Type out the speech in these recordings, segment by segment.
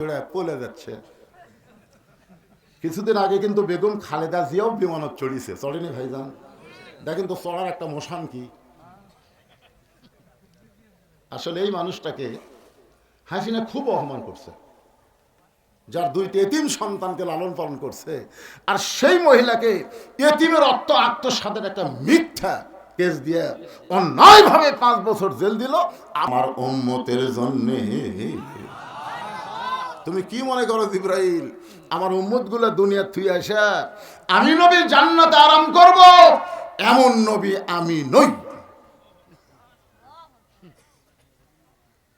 পলে যাচ্ছে। কিছুদিন আগে কিন্তু বেগম খালেদা জিয়াও বিমানত চড়িয়েছে, চড়েনি ভাইজান? দেখেন তো চড়ার একটা মোশান কি। আসলে এই মানুষটাকে হাসিনা খুব অপমান করছে, যার দুইটি এতিম সন্তানকে লালন পালন করছে, আর সেই মহিলাকে এতিমের আত্মসাতের একটা মিথ্যা কেস দিয়ে অন্যায় ভাবে 5 বছর জেল দিল আমার উম্মতের জন্যে। তুমি কি মনে করো জিবরাইল, আমার উম্মত গুলা দুনিয়া থুই আসা আমি নবী জান্নাতে আরাম করব, এমন নবী আমি নই।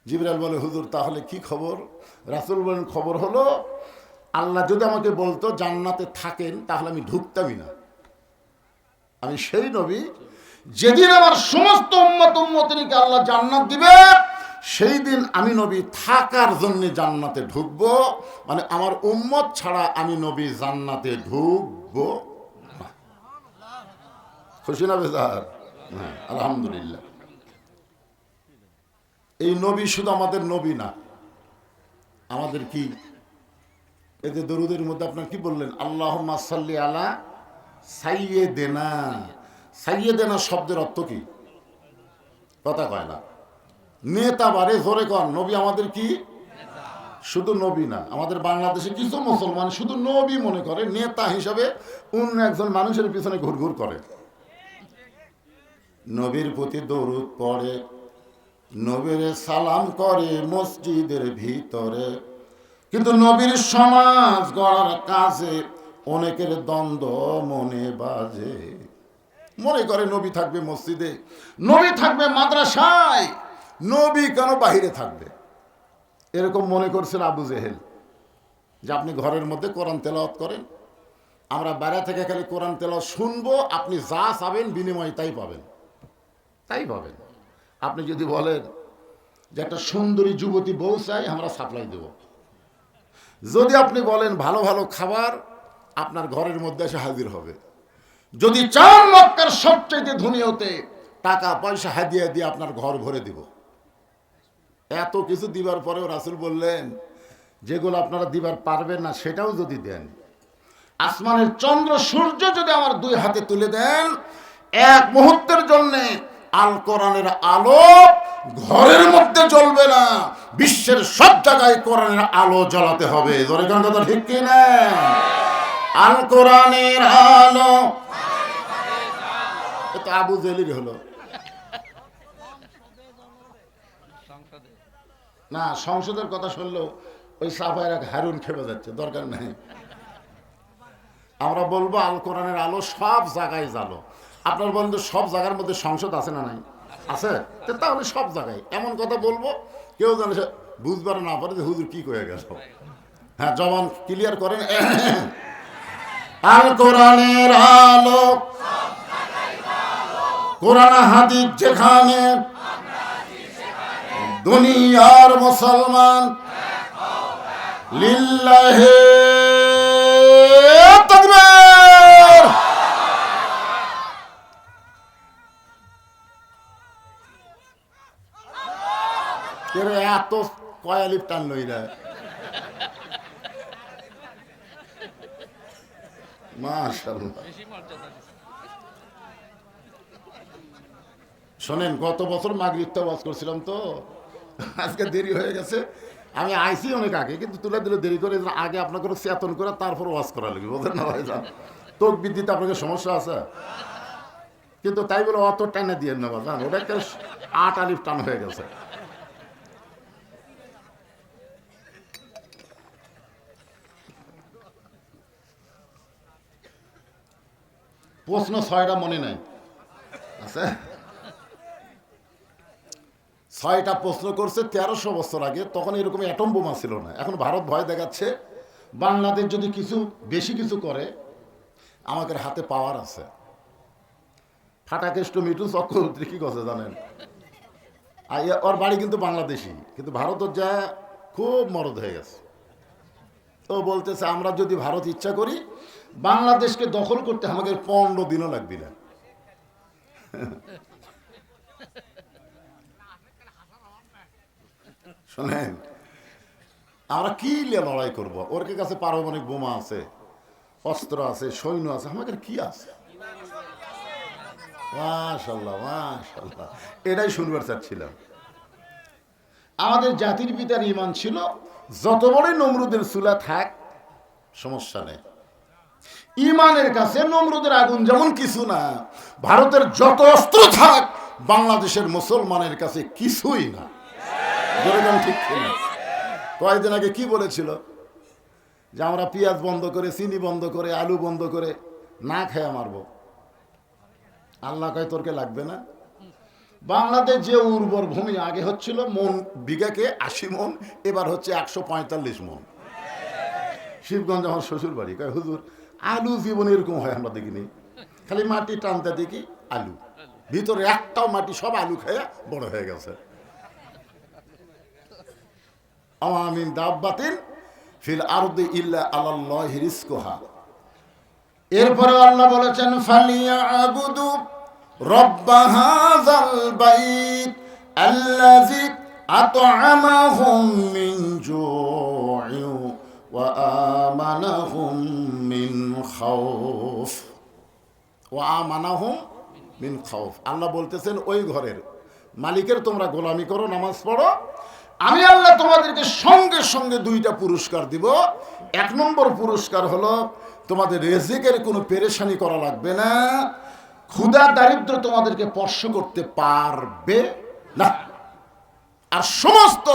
জিবরাইল বলে, হুজুর তাহলে কি খবর? রাসূল বলেন, খবর হলো আল্লাহ যদি আমাকে বলতো জান্নাতে থাকেন, তাহলে আমি ঢুকতামই না। আমি সেই নবী, যেদিন আমার সমস্ত উম্মতকে আল্লাহ জান্নাত দিবে, সেই দিন আমি নবী থাকার জন্য জান্নাতে ঢুকবো। মানে আমার উম্মত ছাড়া আমি নবী জান্নাতে ঢুকবো। খুশি না বেজার? হ্যাঁ, আলহামদুলিল্লাহ। এই নবী শুধু আমাদের নবী না, আমাদের কি এই যে দরুদের মধ্যে আপনার কি বললেন, আল্লাহুম্মা সাল্লি আলা সাইয়্যিদিনা। সাইয়্যিদিনা শব্দের অর্থ কি? কথা কয় না। নেতা বারে জোরে কন। নবী আমাদের কি? শুধু নবী না, আমাদের বাংলাদেশে কিছু মুসলমান শুধু নবী মনে করে, নেতা হিসাবে অন্য একজন মানুষের পিছনে ঘুরঘুর করে। নবীর প্রতি দরুদ পড়ে, নবীর সালাম করে মসজিদের ভিতরে, কিন্তু নবীর সমাজ গড়ার কাজে অনেকের দ্বন্দ্ব মনে বাজে। মনে করে নবী থাকবে মসজিদে, নবী থাকবে মাদ্রাসায়, নবী কেন বাহিরে থাকবে? এরকম মনে করছেন আবু জেহেল, যে আপনি ঘরের মধ্যে কোরআন তেলাওয়াত করেন, আমরা বাইরে থেকে খালি কোরআন তেলাওয়াত শুনবো, আপনি যা চাবেন বিনিময়ে তাই পাবেন, তাই পাবেন। আপনি যদি বলেন যে একটা সুন্দরী যুবতী বউ চাই, আমরা সাপ্লাই দেব। যদি আপনি বলেন ভালো ভালো খাবার, আপনার ঘরের মধ্যে এসে হাজির হবে। যদি চান মক্কার সবচেয়ে ধনী হতে, টাকা পয়সা হাদিয়া দিয়ে আপনার ঘর ভরে দিব। এত কিছু দিবার পরেও রাসূল বললেন, যেগুলো আপনারা দিবার পারবেন না সেটাও যদি দেন, আসমানের চন্দ্র সূর্য যদি আমার 2 হাতে তুলে দেন, এক মুহূর্তের জন্য আল কোরআনের আলো ঘরের মধ্যে জ্বলবে না, বিশ্বের সব জায়গায় কোরআনের আলো জ্বালাতে হবে। জোরে কোন কথা ঠিক কি না? আল কোরআনের আলো। এটা আবু জেহেলের হলো না। সংসদের কথা শুনলেও ওই সাফায়ের এক হারুন খেপে যাচ্ছে, দরকার নাই। আমরা বলবো আল কোরআনের আলো সব জায়গায় জ্বালো। আপনার বন্ধু সব জায়গার মধ্যে সংসদ আছে না নাই? আছে। তাহলে সব জায়গায় এমন কথা বলবো, কেউ জানে বুঝবার না পারে যে হুজুর কি কয়ে গেল। হ্যাঁ, জবান ক্লিয়ার করেন। আল কোরআনের আলো, কোরআন হাদিস যেখানে, দুনিয়ার মুসলমান লিল্লাহে তাকবীর। কেরে এত কয়ালিপ টান লইরা? মাশাআল্লাহ। শোনেন, গত বছর মাগরিবটা ওয়াজ করছিলাম তো, আজকে দেরি হয়ে গেছে। আমি আইসি অনেক আগে, কিন্তু তুলে দিলে দেরি করে, আগে আপনাকে চেতন করে তারপর ওয়াজ করা লাগবে, বোঝেন না ভাই? তকবীর দিতে আপনাকে সমস্যা আছে, কিন্তু তাই বলে অত টানা দিয়ে না বাজান, ওটা একটা 8 আলিফ টান হয়ে গেছে। প্রশ্ন 6টা মনে নাই আছে? 6টা প্রশ্ন করছে 1300 বছর আগে। তখন এরকম অ্যাটম বোমা ছিল না। এখন ভারত ভয় দেখাচ্ছে বাংলাদেশ যদি কিছু বেশি কিছু করে, আমাদের হাতে পাওয়ার আছে। ফাটাকেষ্ট মিটু চক্রবর্তী কি কথা জানেন? ওর বাড়ি কিন্তু বাংলাদেশি, কিন্তু ভারতের যা খুব মরদ হয়ে গেছে। তো বলতেছে আমরা যদি ভারত ইচ্ছা করি, বাংলাদেশকে দখল করতে আমাদের 15 দিনও লাগবে না। শোনেন, আমরা কি নিয়ে লড়াই করবো? ওর কাছে পারমাণবিক বোমা আছে, অস্ত্র আছে, সৈন্য আছে, আমাদের কি আছে? মাশাআল্লাহ মাশাআল্লাহ, এটাই শুনবার চাচ্ছিলাম। আমাদের জাতির পিতার ঈমান ছিল যত বড়ই নমরুদের চুলা থাক সমস্যা নেই, ঈমানের কাছে নমরুদের আগুন যেমন কিছু না, ভারতের যত অস্ত্র থাক বাংলাদেশের মুসলমানের কাছে কিছুই না। যেরকম ঠিক ছিল। কয়েকদিন আগে কি বলেছিল যে আমরা পেঁয়াজ বন্ধ করে, চিনি বন্ধ করে, আলু বন্ধ করে না খেয়ে মারবো। আল্লাহ কয় তোরকে লাগবে না। বাংলাদেশ যে উর্বর ভূমি আগে হচ্ছিল মন বিঘাকে 80 মন, এবার হচ্ছে 145 মন। শিবগঞ্জ আমার শ্বশুর বাড়ি, কয় হুজুর আলু জীবনে এরকম হয় আমরা দেখিনি, খালি মাটি টানতে দেখি আলু, ভিতরে একটাও মাটি, সব আলু খেয়ে বড় হয়ে গেছে। আমিন দাব্বাতিন ফিল আরদি ইল্লা আলাল্লাহি রিজকুহা। এরপরে আল্লাহ বলেছেন ফালিয়াবুদু রব্ব হাযাল বাইত আল্লাযী আত'আমাহুম মিন জু'ইন ওয়া আমানাহুম মিন খাউফ। ওয়া আমানাহুম মিন খাউফ। আল্লাহ বলতেছেন ওই ঘরের মালিকের তোমরা গোলামি করো, নামাজ পড়ো, আমি আল্লাহ তোমাদেরকে সঙ্গে সঙ্গে 2টা পুরস্কার দিব। 1 নম্বর পুরস্কার হলো তোমাদের রিজিকের কোনো পেরেশানি করা লাগবে না, ক্ষুধা দারিদ্র তোমাদেরকে স্পর্শ করতে পারবে না। আর সমস্ত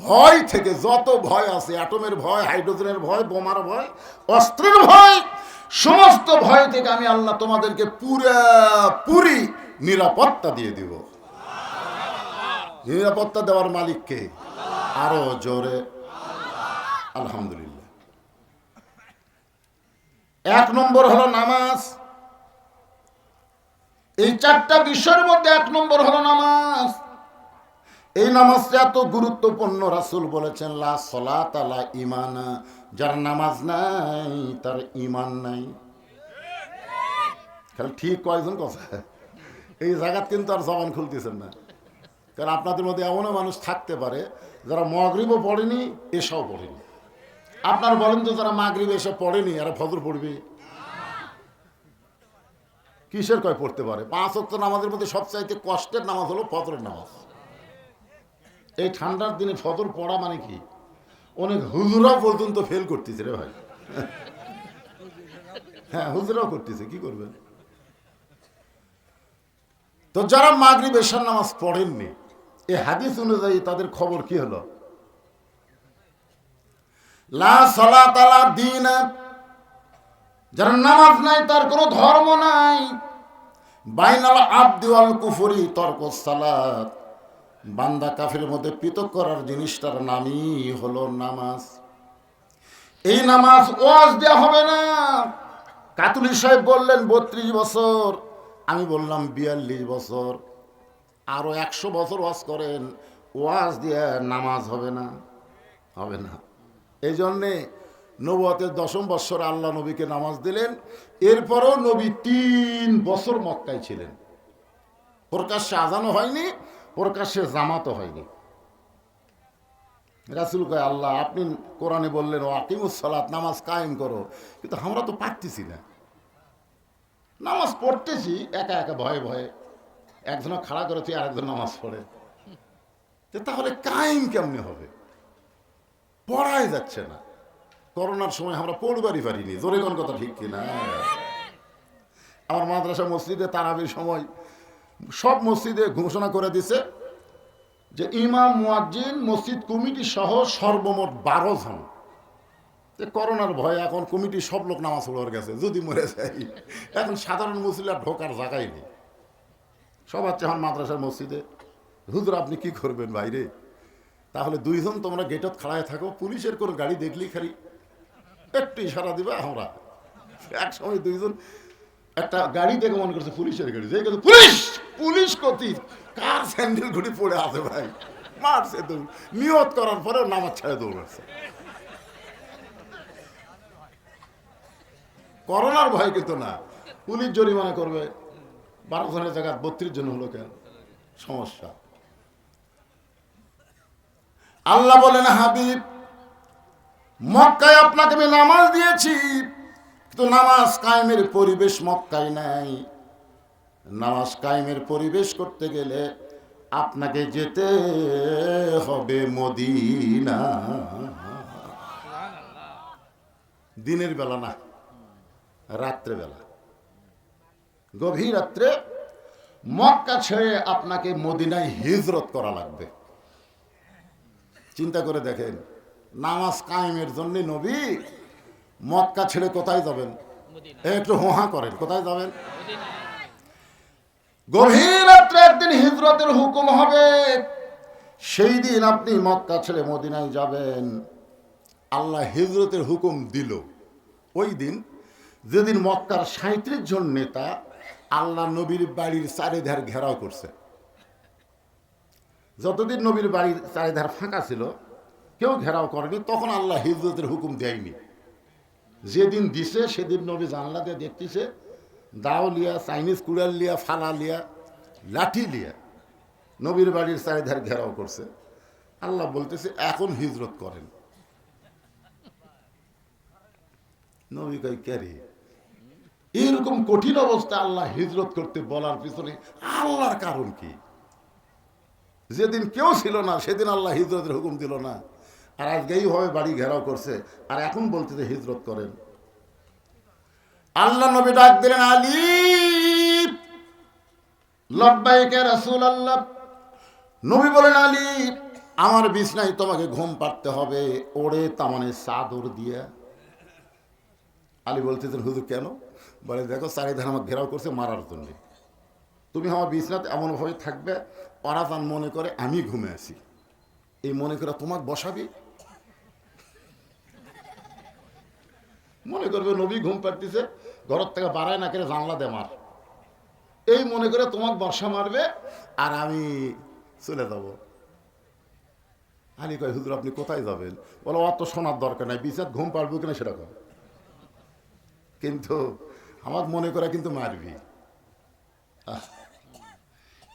ভয় থেকে, যত ভয় আছে, অ্যাটমের ভয়, হাইড্রোজেনের ভয়, বোমার ভয়, অস্ত্রের ভয়, সমস্ত ভয় থেকে আমি আল্লাহ তোমাদেরকে পুরোপুরি নিরাপত্তা দিয়ে দিব। নিরাপত্তা দেওয়ার মালিককে আরো জোরে আলহামদুলিল্লাহ। 1 নম্বর হলো নামাজ। এই 4টা বিষয়ের মধ্যে 1 নম্বর হলো নামাজ। এই নামাজটা এত গুরুত্বপূর্ণ, রাসূল বলেছেন লা সালাতা লা ঈমানা, যার নামাজ নাই তার ঈমান নাই। খালি ঠিক কয়জন কথা এই জায়গাত কিন্তু আর জবান খুলতেছেন না, কারণ আপনাদের মধ্যে এমনও মানুষ থাকতে পারে যারা মাগরিবও পড়েনি, এশাও পড়েনি। আপনারা বলেন তো যারা মাগরিব এশা পড়েনি এরা ফজর পড়বে? কিসের কয় পড়তে পারে? 5 ওয়াক্ত নামাজের মধ্যে সবচাইতে কষ্টের নামাজ হলো ফজরের নামাজ। এই ঠান্ডার দিনে ফজর পড়া মানে কি, অনেক হুজুরাও পর্যন্ত ফেল করতেছে রে ভাই। হ্যাঁ হুজুরাও করতেছে, কি করবেন? তো যারা মাগরিব এশার নামাজ পড়েননি, এই হাদিস অনুযায়ী তাদের খবর কি হলো? লা সালাতা লা দীন, যার নামাজ নাই তার কোনো ধর্ম নাই। বাইনাল আবদি ওয়াল কুফরি তরকুস সালাত, বান্দা কাফিরের মধ্যে পৃথক করার জিনিসটার নামই হলো নামাজ। এই নামাজ ওয়াজ দেয়া হবে না। কাতুলি সাহেব বললেন 32 বছর, আমি বললাম 42 বছর, আরো 100 বছর ওয়াজ করেন, ওয়াজ দিয়ে নামাজ হবে না, হবে না। এই জন্যে নবুয়তের 10ম বৎসরে আল্লাহ নবীকে নামাজ দিলেন। এরপরও নবী 3 বছর মক্কায় ছিলেন, প্রকাশ্যে আজানও হয়নি, প্রকাশ্যে জামাতও হয়নি। রাসূল কয় আল্লাহ আপনি কোরআনে বললেন ও আকিমুস সালাত, নামাজ কায়েম করো, কিন্তু আমরা তো পারতেছি না। নামাজ পড়তেছি একা একা ভয়ে ভয়ে, একজন খাড়া করেছি আরেকজন নামাজ পড়ে, তাহলে কায়েম কেমনে হবে? পড়াই যাচ্ছে না। করোনার সময় আমরা পড়বারই পারিনি, জোরে কোন কথা ঠিক কিনা? আমার মাদ্রাসা মসজিদে তারাবির সময় সব মসজিদে ঘোষণা করে দিছে যে ইমাম, মুয়াজ্জিন, মসজিদ কমিটি সহ সর্বমোট 12 জন। করোনার ভয়ে এখন কমিটি সব লোক নামাজ পড়ার গেছে, যদি মরে যাই এখন সাধারণ মুসলিম আর ঢোকার জায়গায় নেই। সব আছে এখন মাদ্রাসার মসজিদে। হুজুর আপনি কি করবেন বাইরে? তাহলে 2 জন তোমরা গেটত খাড়ায় থাকো, পুলিশের কোনো গাড়ি দেখলেই খালি একটু ইশারা দিবে। আমরা এক সময় 2 জন একটা গাড়ি দেখে মনে করছে পুলিশের গাড়ি, যে পুলিশ পুলিশ কতি কার স্যান্ডেল ঘুড়ি পড়ে আছে ভাই, মারছে দৌড়, নিয়ত করার পরেও নামাজ ছাড়ে দৌড়াচ্ছে। করোনার ভয় কিন্তু না, পুলিশ জরিমানা করবে। 12 জনের জায়গায় 32 জন হলো কেন? সমস্যা। আল্লাহ বলেন হাবিব মক্কায় আপনাকে আমি নামাজ দিয়েছি, কিন্তু নামাজ কায়েমের পরিবেশ মক্কায় নাই। নামাজ কায়েমের পরিবেশ করতে গেলে আপনাকে যেতে হবে মদিনা। দিনের বেলা না, রাত্রে বেলা, গভীর রাত্রে মক্কা ছেড়ে আপনাকে মদিনায় হিজরত করা লাগবে। চিন্তা করে দেখেন, নামাজ কায়েমের জন্য নবী মক্কা ছেড়ে কোথায় যাবেন? একটু হোহা করেন, কোথায় যাবেন? গভীর রাত্রে একদিন হিজরতের হুকুম হবে, সেই দিন আপনি মক্কা ছেড়ে মদিনায় যাবেন। আল্লাহ হিজরতের হুকুম দিল ওই দিন, যেদিন মক্কার ৩৭ জন নেতা আল্লাহ নবীর বাড়ির চারিধার ঘেরাও করছে। যতদিন নবীর বাড়ির চারিধার ফাঁকা ছিল, কেউ ঘেরাও করেনি, তখন আল্লাহ হিজরতের হুকুম দেয়নি। যেদিন দিছে সেদিন নবী জানলা দিয়ে দেখতেছে, দাও লিয়া, চাইনিজ কুড়াল লিয়া, ফালা লিয়া, লাঠি লিয়া নবীর বাড়ির চারিধার ঘেরাও করছে। আল্লাহ বলতেছে এখন হিজরত করেন। নবী কই ক্যারে, এরকম কঠিন অবস্থা আল্লাহ হিজরত করতে বলার পিছনে আল্লাহর কারণ কি? যেদিন কেউ ছিল না সেদিন আল্লাহ হিজরতের হুকুম দিল না, আর আজকেই হবে বাড়ি ঘেরাও করছে, আর এখন বলতেছে হিজরত করেন। আল্লাহ নবী ডাক দিলেন, আলী। লব্বাইকে রাসূলুল্লাহ। নবী বলেন, আলী আমার বিছনায় তোমাকে ঘুম পাড়তে হবে, ওড়ে তামানে চাদর দিয়ে। আলী বলতেছেন, হুজুর কেন? বলে, দেখো চারিধার আমার ঘেরাও করছে মারার জন্য, তুমি আমার বিছনাতে এমনভাবে থাকবে ওরা যেন মনে করে আমি ঘুমে আছি, এই মনে করে তোমাকে বসাবি। মনে করবে নবী ঘুম পাড়তেছে, ঘরের থেকে বাড়ায় না করে জানলা দে মার, এই মনে করে তোমাকে বর্ষা মারবে আর আমি চলে যাব। আলী কয়, হুজুর আপনি কোথায় যাবেন? বলো, অত শোনার দরকার নাই, বিছানাত ঘুম পাড়বো কিনা সেটা কর, কিন্তু আমার মনে করে কিন্তু মারবি।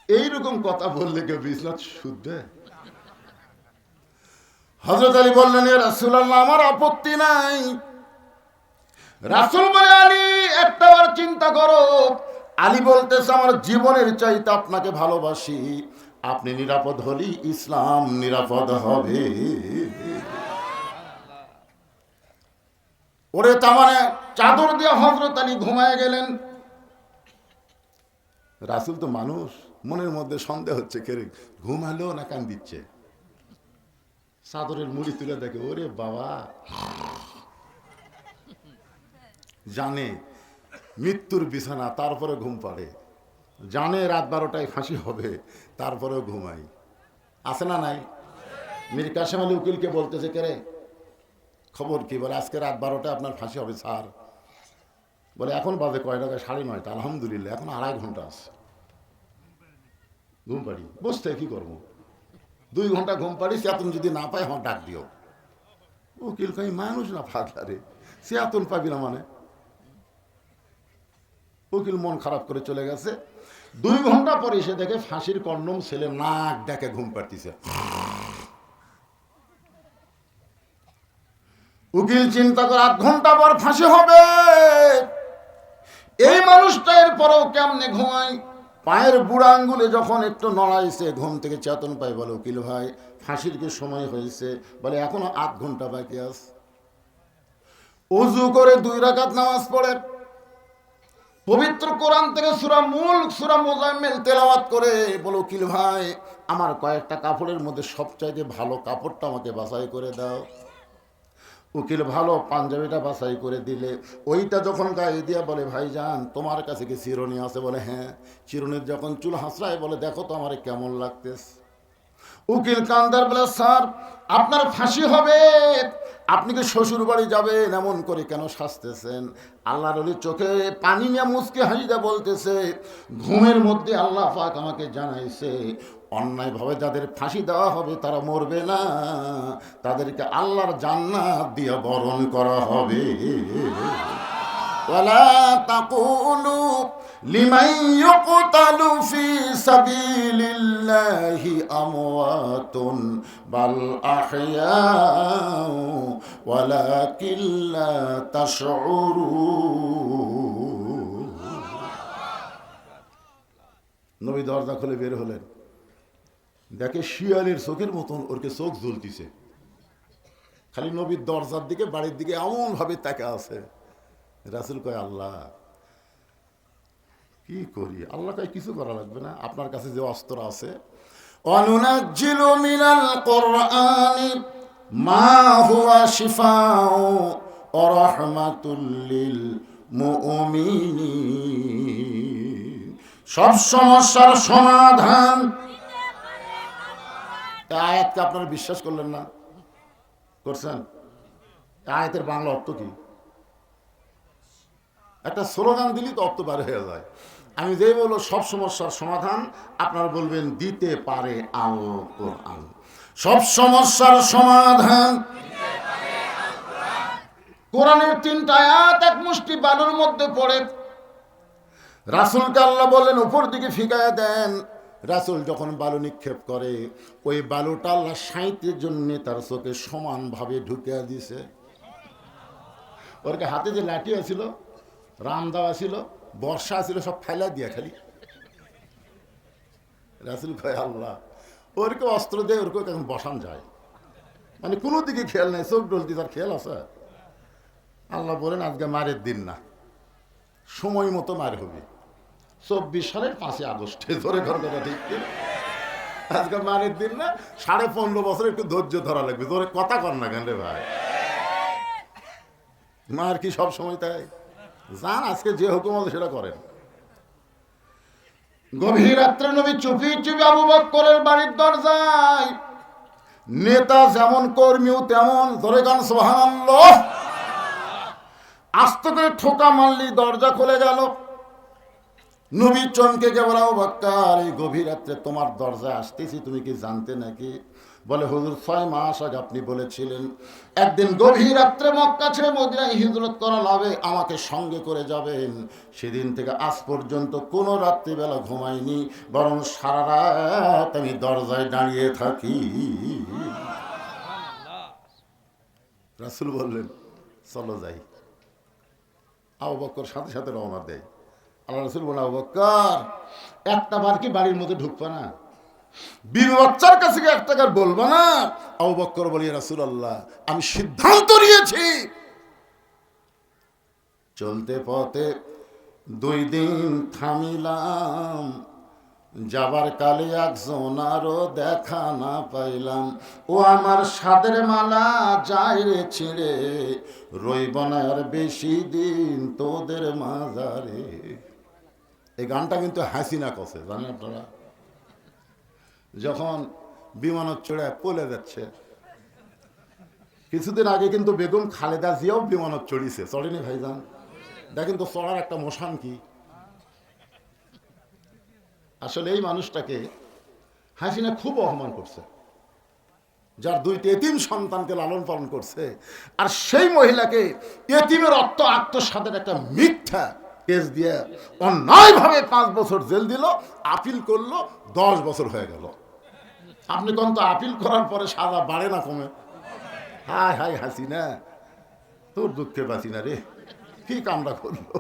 এইরকম কথা বললে কেউ বিছানাত শুদ্ধে? হযরত আলী বললেন, ইয়া রাসূলুল্লাহ আমার আপত্তি নাই। রাসূল বলে, আলী একটাবার চিন্তা করো। আলী বলতেছে, আমার জীবনের চাইতে আপনাকে ভালোবাসি, আপনি নিরাপদ হলেই ইসলাম নিরাপদ হবে। ওরে তামানে চাদর দিয়ে হযরত আলী ঘুমায় গেলেন। রাসূল তো মানুষ, মনের মধ্যে সন্দেহ হচ্ছে, কে রে ঘুমালো না কান দিচ্ছে। চাদরের মুড়ি তুলে দেখে, ওরে বাবা, জানে মৃত্যুর বিছানা, তারপরে ঘুম পাড়ে, জানে রাত 12টায় ফাঁসি হবে, তারপরেও ঘুমাই। আছে না নাই? মীর কাসেম আলী উকিলকে বলতেছে, কে রে খবর কি? বলে, আজকে রাত 12টায় আপনার ফাঁসি হবে স্যার। বলে, এখন বাজে কয় টাকা? 9:30। আলহামদুলিল্লাহ, এখন 2.5 ঘন্টা আছে। ঘুম পাড়ি, বসতে কি করবো, 2 ঘন্টা ঘুম পাড়ি, চেতন যদি না পাই আমার ডাক দিও। উকিল কই, মানুষ না ফাঁকা রে, চেতন পাবি না মানে? উকিল মন খারাপ করে চলে গেছে। 2 ঘন্টা পরে এসে দেখে ফাঁসির কন্ডম ছেলে নাক ডাকে ঘুম পাড়তিছে। উকিল চিন্তা করে 8 ঘন্টা পর ফাঁসি হবে, এই মানুষটা এর পরেও কেমনে ঘুমায়? পায়ের বুড়া আঙ্গুলে যখন একটু নড়াইছে, ঘুম থেকে চেতন পাই। বলে, উকিল ভাই ফাঁসির কি সময় হয়েছে? বলে, এখনো 8 ঘন্টা বাকি আছে। ওযু করে 2 রাকাত নামাজ পড়ে, পবিত্র কোরআন থেকে সূরা মুলক, সূরা মুজাম্মিল তেলাওয়াত করে। বলে, উকিল ভাই আমার কয়েকটা কাপড়ের মধ্যে সবচাইতে ভালো কাপড়টা আমাকে বাছাই করে দাও। উকিল ভালো পাঞ্জাবিটা বাছাই করে দিলে, ওইটা যখন গায়ে দিয়া বলে, ভাইজান তোমার কাছে কি চিরুনি আছে? বলে, হ্যাঁ। চিরুনির যখন চুল হাসরায়, বলে, দেখো তো আমার কেমন লাগতেছে। উকিল কান্দার বলে, স্যার আপনার ফাঁসি হবে, আপনি কি শ্বশুর বাড়ি যাবেন? এমন করে কেন শাস্তেছেন? আল্লাহর ওলি চোখে পানি নিয়ে মুচকি হাসিতে বলতেছে, ঘুমের মধ্যে আল্লাহ পাক আমাকে জানাইছে, অন্যায়ভাবে যাদের ফাঁসি দেওয়া হবে তারা মরবে না, তাদেরকে আল্লাহর জান্নাত দিয়ে বরণ করা হবে। ওয়ালা তাকুলু লিমান ইউকতালু ফি সাবিলিল্লাহি আমওয়াতুন বাল আহইয়াউ ওয়ালাকিন লা তাশউরুন। নবী দরজা খুলে বের হলেন, দেখে শিয়ালের চোখের মতন ওরকে চোখ জ্বলতিছে, খালি নবীর দরজার দিকে বাড়ির দিকে এমন ভাবে তাকে আছে। রাসূল কয় আল্লাহ কি করি? আল্লাহ কয় কিছু করা লাগবে না, আপনার কাছে যে অস্ত্র আছে, অনুনাজ্জিলু মিনাল কুরআনি মা হুয়া শিফাউ ওয়া রাহমাতুল লিল মুমিনিন। সব সমস্যার সমাধান। আয়াতকে আপনারা বিশ্বাস করলেন না? করছেন? আয়াতের বাংলা অর্থ কি? একটা স্লোগান দিলি তো অর্থ বার হয়ে যায়। আমি যেই বলবো সব সমস্যার সমাধান, আপনারা বলবেন দিতে পারে আল কোরআন। সব সমস্যার সমাধান কোরআনের 3টা আয়াত এক মুষ্টি বালুর মধ্যে পড়ে। রাসূলকে আল্লাহ বলেন উপর দিকে ফিকায়া দেন। রাসূল যখন বালু নিক্ষেপ করে, ওই বালুটা আল্লাহ 60 জন্য তার চোখে সমানভাবে ঢুকিয়ে দিছে। ওর হাতে যে লাঠি আছিল, রাম দেওয়া ছিল, বর্ষা ছিল, সব ফেলা দিয়া খালি। রাসূল কয় আল্লাহ ওরকে অস্ত্র দিয়ে ওরকে এখন বসান যায়, মানে কোনো দিকে খেয়াল নেই, চোখ ডলতি তার খেয়াল আছে। আল্লাহ বলেন আজকে মারের দিন না, সময় মতো মার হবে। 24 সালের 5 আগস্টে, ধরে ঘর কথা ঠিক কি? আজকে মারের দিন না, 15.5 বছর একটু ধৈর্য ধরা লাগবে। ধরে কথা কর না কেন রে ভাই? মার কি সব সময় তাই? যান আজকে যে হুকুম আছে সেটা করেন। গভীর রাত্রে নবী চুপি চুপি আবু বকরের বাড়ির দরজায়, নেতা যেমন কর্মীও তেমন, ধরে গান সুবহানাল্লাহ, আস্তে করে ঠোকা মারলি দরজা খুলে গেল। নবী চমকে কে বলে আবু বকর এই গভীর রাত্রে তোমার দরজায় আসতেছি, তুমি কি জানতে নাকি? বলে হুজুর 6 মাস আগে আপনি বলেছিলেন একদিন গভীর রাত্রে মক্কা ছেড়ে মদিনায় হিজরত করা হবে, আমাকে সঙ্গে করে যাবেন। সেদিন থেকে আজ পর্যন্ত কোনো রাত্রিবেলা ঘুমাইনি, বরং সারা রাত আমি দরজায় দাঁড়িয়ে থাকি। রাসূল বললেন চলো যাই। আবু বকর সাথে সাথে রওনা দেয়। আল্লাহ রাসূল বলে আবু বকর একটা বার কি বাড়ির মধ্যে ঢুকবা না? বিবি বাচ্চার কাছে কি একটা কার বলবা না? আবু বকর বলি রাসূলুল্লাহ আমি সিদ্ধান্ত নিয়েছি। চলতে পথে 2 দিন থামিলাম, যাবার কালে একজনারও দেখা না পাইলাম। ও আমার সাদের মালা যায় রে ছিঁড়ে, রইব না আর বেশি দিন তোদের মাজারে। এই গানটা কিন্তু হাসিনা কছে, জানেন আপনারা? যখন বিমানত চড়ে পলে যাচ্ছে, কিছুদিন আগে কিন্তু বেগম খালেদা জিয়াও বিমানত চড়িছে, চড়েনি ভাইজান? দেখেন তো চড়ার একটা মোশান কি। আসলে এই মানুষটাকে হাসিনা খুব অপমান করছে, যার 2টি এতিম সন্তানকে লালন পালন করছে, আর সেই মহিলাকে এতিমের আত্মসাতের একটা মিথ্যা কেস দিয়ে অন্যায়ভাবে 5 বছর জেল দিল, আপিল করলো 10 বছর হয়ে গেল। আপনি কোন তো আপিল করার পরে সাজা বাড়ে না কমে? হায় হায় হাসিনা, তোর দুঃখে বাঁচি না রে, কি কামড়া করলো।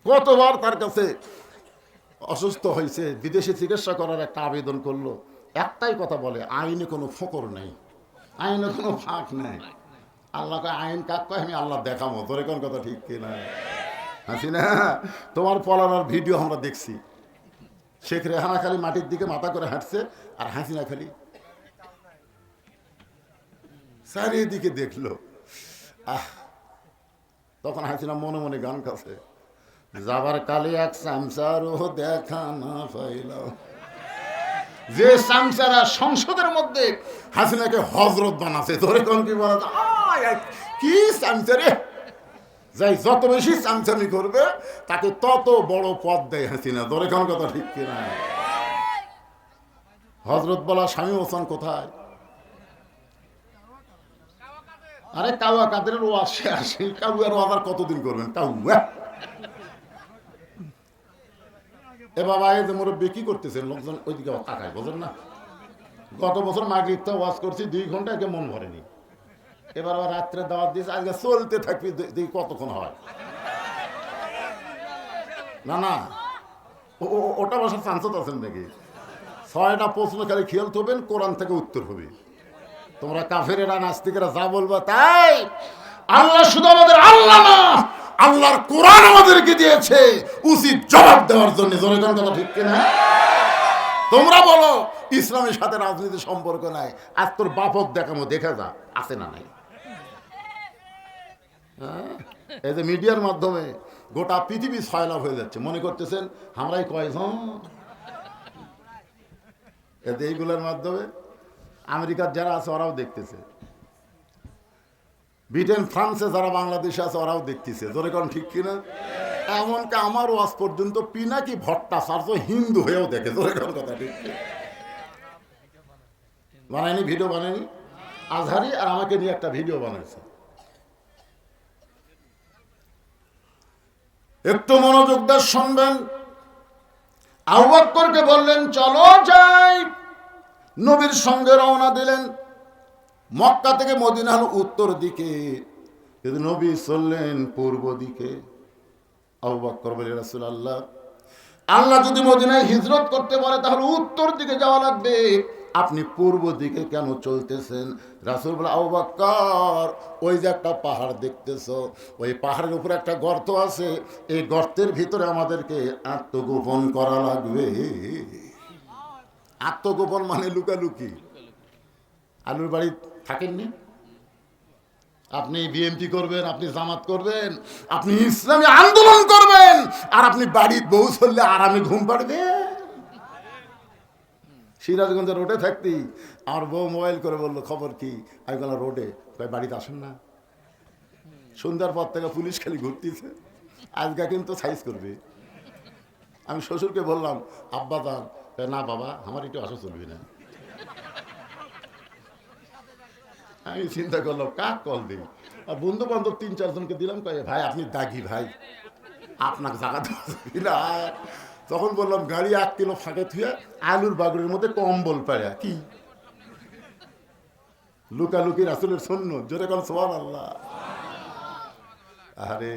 কতবার তার কাছে অসুস্থ হয়েছে, বিদেশে চিকিৎসা করার একটা আবেদন করলো, একটাই কথা বলে আইনে কোনো ফকর নেই, আইনে কোনো ফাঁক নেই। আল্লাহকে আইন কাক কয় আমি আল্লাহ দেখাবো, তোর কোন কথা ঠিক কিনা? হাসিনা তোমার পলানোর ভিডিও আমরা দেখছি, শেখ রেহানা খালি মাটির দিকে মাথা করে হাঁটছে, আর হাসিনা খালি চারিদিকে দেখলো। তখন হাসিনা মনে মনে গান কাছে, যাবার কালে এক চামচারও দেখা না পাইলাম। যে চামচারা সংসদের মধ্যে হাসিনাকে হজরত বানাচ্ছে, ধরে কোন কি বলা কি চামচারে, যাই যত বেশি চামচামি করবে তাকে তত বড় পদ দেয় হাসিনা, ধরে কোন কথা ঠিক কিনা? হজরত বলা স্বামী হোসেন কোথায়? আরে কাউয়া কাদের ওয়াজ আসে, কাউয়ার ওয়াজ আর কতদিন করবেন? কাউয়া এ বাবা, এই যে মুরব্বী কি করতেছেন, লোকজন ওইদিকে তাকায়, বোঝেন না? গত বছর মাগরিবটা ওয়াজ করছি 2 ঘন্টা, একে মন ভরেনি। এবার আবার রাত্রে দাওয়াত দিয়েছে, আজকে চলতে থাকবি, দেখি কতক্ষণ হয়। না না, ওটা বসার চান্সও আছেন নাকি? 6টা প্রশ্ন খালি খেয়াল থবেন, কোরআন থেকে উত্তর হবে। তোমরা কাফেরেরা নাস্তিকেরা যা বলবা তাই। আল্লাহ শুধু আমাদের আল্লাহ না, আল্লাহর কোরআন আমাদেরকে দিয়েছে উচিত জবাব দেওয়ার জন্য। জোরে কোন কথা ঠিক কিনা? তোমরা বলো ইসলামের সাথে রাজনীতির সম্পর্ক নাই, আজ তোর বাপক দেখামো, দেখা যা আছে না নাই। এই যে মিডিয়ার মাধ্যমে গোটা পৃথিবী সয়লাভ হয়ে যাচ্ছে, মনে করতেছেন আমরাই কয়জন। এতে এইগুলোর মাধ্যমে আমেরিকার যারা আছে ওরাও দেখতেছে, ব্রিটেন ফ্রান্সে যারা বাংলাদেশে আছে ওরাও দেখতেছে। জোরে কোন ঠিক কিনা? এমনকি আমার ওয়াজ পর্যন্ত পিনাকি ভট্টাচার্য হিন্দু হয়েও দেখে। জোরে কোন কথা ঠিক বানায়নি? ভিডিও বানায়নি? আজহারি আর আমাকে নিয়ে একটা ভিডিও বানাইছে। একটু মনোযোগ দিয়ে শুনবেন। আবু বকরকে বললেন চলো যাই, নবীর সঙ্গে রওনা দিলেন। মক্কা থেকে মদিনা হলো উত্তর দিকে, কিন্তু নবী চললেন পূর্ব দিকে। আবু বকর বলে রাসূলুল্লাহ, আল্লাহ যদি মদিনায় হিজরত করতে বলে তাহলে উত্তর দিকে যাওয়া লাগবে, আপনি পূর্ব দিকে কেন চলতেছেন? রাসূল বলে, আবু বকর ওই যে একটা পাহাড় দেখতেছো, ওই পাহাড়ের উপরে একটা গর্ত আছে, এই গর্তের ভিতরে আমাদেরকে আত্মগোপন করা লাগবে। আত্মগোপন মানে লুকালুকি। আলুর বাড়ি থাকেননি? আপনি বিএমপি করবেন, আপনি জামাত করবেন, আপনি ইসলামী আন্দোলন করবেন, আর আপনি বাড়ির বউ চললে আরামে ঘুম পাড়বে। সিরাজগঞ্জের রোডে থাকতি আমার বউ মোবাইল করে বললো খবর কি, আমি বললাম রোডে, কয় বাড়িতে আসেন না। সন্ধ্যার পর থেকে পুলিশ খালি ঘুরতেছে, আজকে কিন্তু সাইজ করবে। আমি শ্বশুরকে বললাম আব্বা যান, না বাবা আমার একটু আসা চলবে না। আমি চিন্তা করলাম কাক কল দিই, আর বন্ধু বান্ধব 3-4 জনকে দিলাম, কয়ে ভাই আপনি দাগি ভাই, আপনাকে জায়গা দেওয়া। তখন বললাম গাড়ি 1 কিলো ফাঁকে থুয়ে আলুর বাগুড়ের মধ্যে কম্বল পায়া কি লুকালুকি রাসূলের সুন্নাত। জোরে কোন সুবহানাল্লাহ। আরে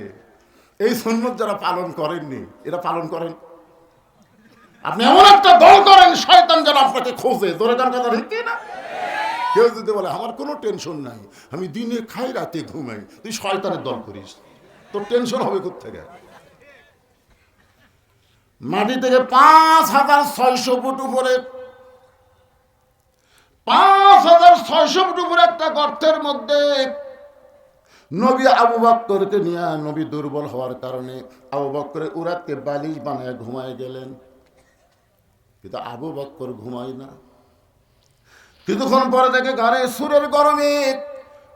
এই সুন্নাত যারা পালন করেননি এরা পালন করেন। আপনি এমন একটা দল করেন শয়তান যেন আপনাকে খোঁজে। জোরে কোন কথা ঠিক না? কেউ যদি বলে আমার কোনো টেনশন নাই, আমি দিনে খাই রাতে ঘুমাই, তুই শয়তানের দল করিস, তোর টেনশন হবে কোত্থেকে? মাটি থেকে 5600 ফুট উপরে, 5600 ফুট উপরে একটা গর্তের মধ্যে নবী আবু বকরকে নিয়ে, নবী দুর্বল হওয়ার কারণে আবু বকরের উরাতকে বালিশ বানায় ঘুমায় গেলেন, কিন্তু আবু বকর ঘুমায় না। কিছুক্ষণ পরে দেখে ঘরে সুরের গরমে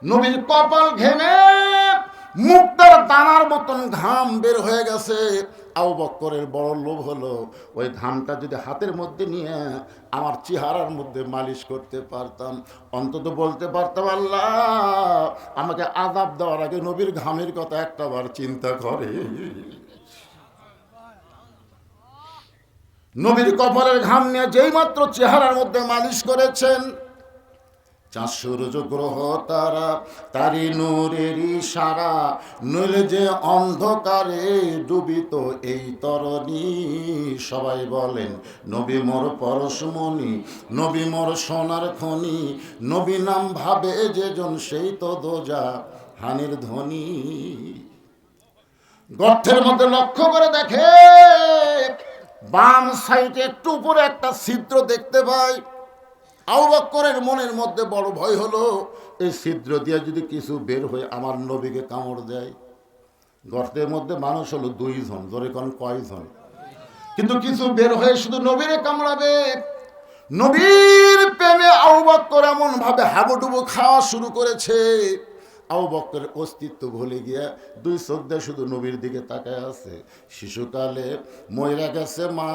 নবীর কপাল ঘেমে মুক্তার দানার মতন ঘাম বের হয়ে গেছে। আবু বকরের বড় লোভ হলো ওই ঘামটা যদি হাতের মধ্যে নিয়ে আমার চেহারার মধ্যে মালিশ করতে পারতাম, অন্তত বলতে পারতাম আল্লাহ আমাকে আযাব দেওয়ার আগে নবীর ঘামের কথা একটাবার চিন্তা করে। নবীর কপালের ঘাম নিয়ে যেই মাত্র চেহারার মধ্যে মালিশ করেছেন, চাঁদ সূর্য গ্রহ তারা তারি নূরের ইশারা, নইলে যে অন্ধকারে ডুবিত এই তরণী। সবাই বলেন নবী মোর পরশমণি, নবী মোর সোনার খনি, নবী নাম ভাবে যেজন সেই তো দোজা হানির ধ্বনি। গর্তের মধ্যে লক্ষ্য করে দেখে বাম সাইডে একটু উপরে একটা ছিদ্র দেখতে পাই। আবু বকরের মনের মধ্যে বড় ভয় হলো, এই ছিদ্র দিয়ে যদি কিছু বের হয়ে আমার নবীকে কামড় দেয়। গর্তের মধ্যে মানুষ হলো 2 জন, জোরে কোন কয়জন? কিন্তু কিছু বের হয়ে শুধু নবীরে কামড়াবে। নবীর প্রেমে আবু বকর এমন ভাবে হাবুডুবু খাওয়া শুরু করেছে, আবু বকরের অস্তিত্ব ভুলে গিয়া 2 চোখ দিয়ে শুধু নবীর দিকে তাকায় আছে। শিশুকালে মইরা গেছে মা।